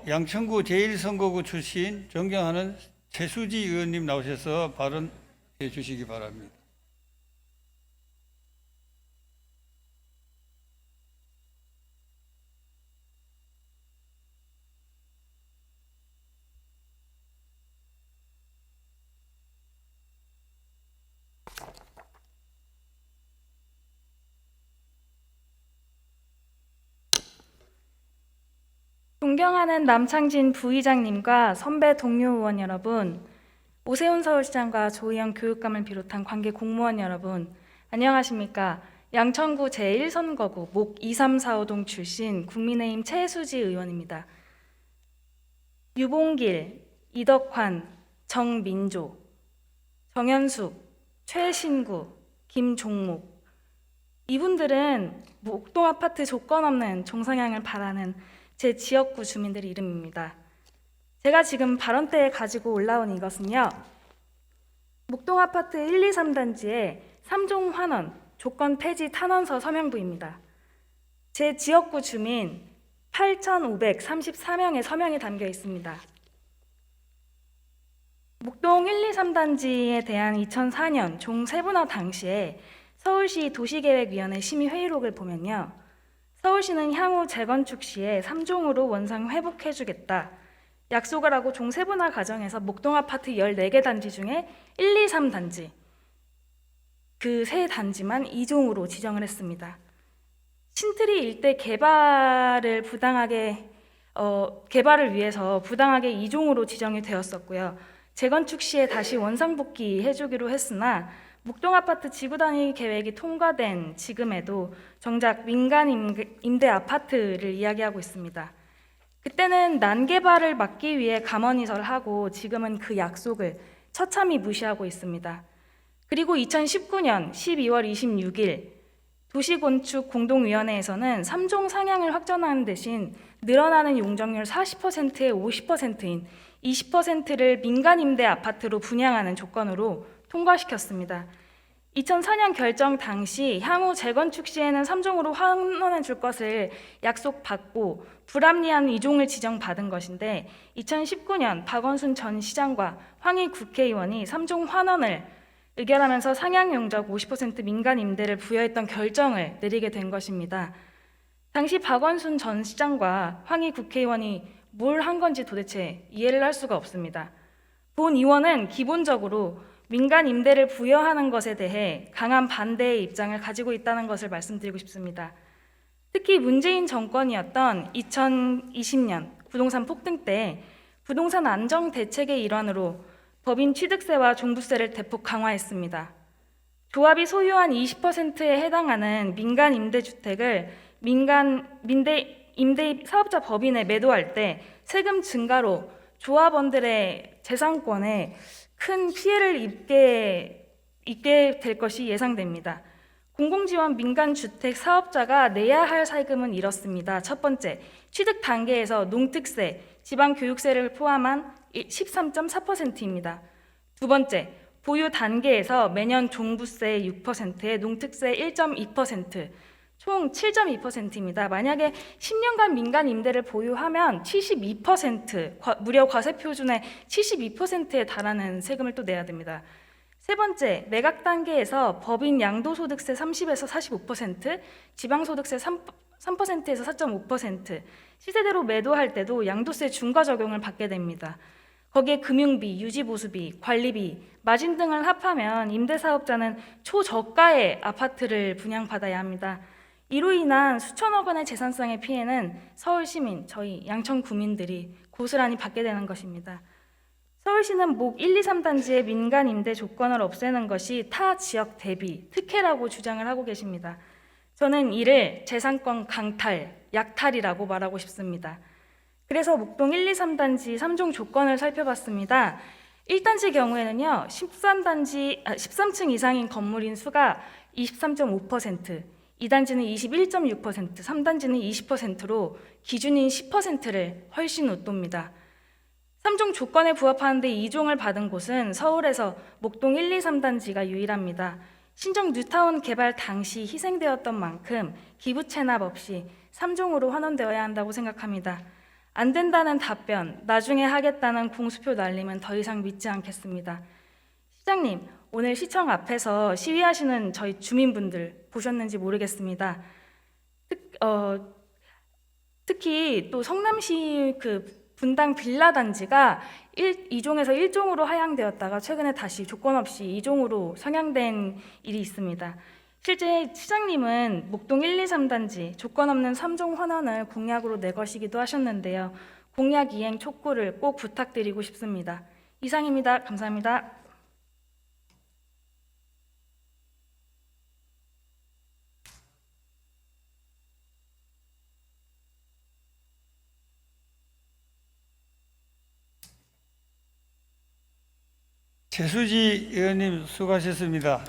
양천구 제1선거구 출신 존경하는 최수지 의원님 나오셔서 발언해 주시기 바랍니다. 존경하는 남창진 부의장님과 선배 동료 의원 여러분, 오세훈 서울시장과 조희연 교육감을 비롯한 관계 공무원 여러분, 안녕하십니까? 양천구 제1선거구 목 2345동 출신 국민의힘 최수지 의원입니다. 유봉길, 이덕환, 정민조, 정현숙, 최신구, 김종묵, 이분들은 목동 아파트 조건 없는 종상향을 바라는 제 지역구 주민들 이름입니다. 제가 지금 발언대에 가지고 올라온 이것은요, 목동 아파트 1, 2, 3단지의 3종 환원, 조건 폐지 탄원서 서명부입니다. 제 지역구 주민 8,534명의 서명이 담겨 있습니다. 목동 1, 2, 3단지에 대한 2004년 종세분화 당시에 서울시 도시계획위원회 심의회의록을 보면요, 서울시는 향후 재건축 시에 3종으로 원상 회복해주겠다 약속을 하고 종세분화 과정에서 목동 아파트 14개 단지 중에 1, 2, 3단지 그 세 단지만 2종으로 지정을 했습니다. 신트리 일대 개발을 위해서 부당하게 2종으로 지정이 되었었고요. 재건축 시에 다시 원상복귀 해주기로 했으나 목동 아파트 지구 단위 계획이 통과된 지금에도 정작 민간 임대 아파트를 이야기하고 있습니다. 그때는 난개발을 막기 위해 감언이설을 하고 지금은 그 약속을 처참히 무시하고 있습니다. 그리고 2019년 12월 26일 도시건축공동위원회에서는 3종 상향을 확정하는 대신 늘어나는 용적률 40%의 50%인 20%를 민간 임대 아파트로 분양하는 조건으로 통과시켰습니다. 2004년 결정 당시 향후 재건축 시에는 3종으로 환원해 줄 것을 약속받고 불합리한 2종을 지정받은 것인데 2019년 박원순 전 시장과 황희 국회의원이 3종 환원을 의결하면서 상향 용적 50% 민간 임대를 부여했던 결정을 내리게 된 것입니다. 당시 박원순 전 시장과 황희 국회의원이 뭘 한 건지 도대체 이해를 할 수가 없습니다. 본 의원은 기본적으로 민간 임대를 부여하는 것에 대해 강한 반대의 입장을 가지고 있다는 것을 말씀드리고 싶습니다. 특히 문재인 정권이었던 2020년 부동산 폭등 때 부동산 안정 대책의 일환으로 법인 취득세와 종부세를 대폭 강화했습니다. 조합이 소유한 20%에 해당하는 민간 임대주택을 임대 사업자 법인에 매도할 때 세금 증가로 조합원들의 재산권에 큰 피해를 입게 될 것이 예상됩니다. 공공지원 민간주택 사업자가 내야 할 세금은 이렇습니다. 첫 번째, 취득 단계에서 농특세, 지방교육세를 포함한 13.4%입니다. 두 번째, 보유 단계에서 매년 종부세 6%에 농특세 1.2%, 총 7.2%입니다. 만약에 10년간 민간 임대를 보유하면 72%, 무려 과세 표준의 72%에 달하는 세금을 또 내야 됩니다. 세 번째, 매각 단계에서 법인 양도소득세 30에서 45%, 지방소득세 3%에서 4.5%, 시세대로 매도할 때도 양도세 중과 적용을 받게 됩니다. 거기에 금융비, 유지보수비, 관리비, 마진 등을 합하면 임대사업자는 초저가의 아파트를 분양받아야 합니다. 이로 인한 수천억 원의 재산상의 피해는 서울 시민, 저희 양천 구민들이 고스란히 받게 되는 것입니다. 서울시는 목 1, 2, 3단지의 민간 임대 조건을 없애는 것이 타 지역 대비 특혜라고 주장을 하고 계십니다. 저는 이를 재산권 강탈, 약탈이라고 말하고 싶습니다. 그래서 목동 1, 2, 3단지 3종 조건을 살펴봤습니다. 1단지 경우에는요, 13층 이상인 건물인 수가 23.5%, 2단지는 21.6%, 3단지는 20%로 기준인 10%를 훨씬 웃돕니다. 3종 조건에 부합하는데 2종을 받은 곳은 서울에서 목동 1, 2, 3단지가 유일합니다. 신정 뉴타운 개발 당시 희생되었던 만큼 기부 체납 없이 3종으로 환원되어야 한다고 생각합니다. 안 된다는 답변, 나중에 하겠다는 공수표 날림은 더 이상 믿지 않겠습니다. 시장님, 오늘 시청 앞에서 시위하시는 저희 주민분들 보셨는지 모르겠습니다. 특히 또 성남시 그 분당 빌라 단지가 2종에서 1종으로 하향되었다가 최근에 다시 조건 없이 2종으로 상향된 일이 있습니다. 실제 시장님은 목동 1, 2, 3단지 조건 없는 3종 환원을 공약으로 내거시기도 하셨는데요. 공약 이행 촉구를 꼭 부탁드리고 싶습니다. 이상입니다. 감사합니다. 최수지 의원님 수고하셨습니다.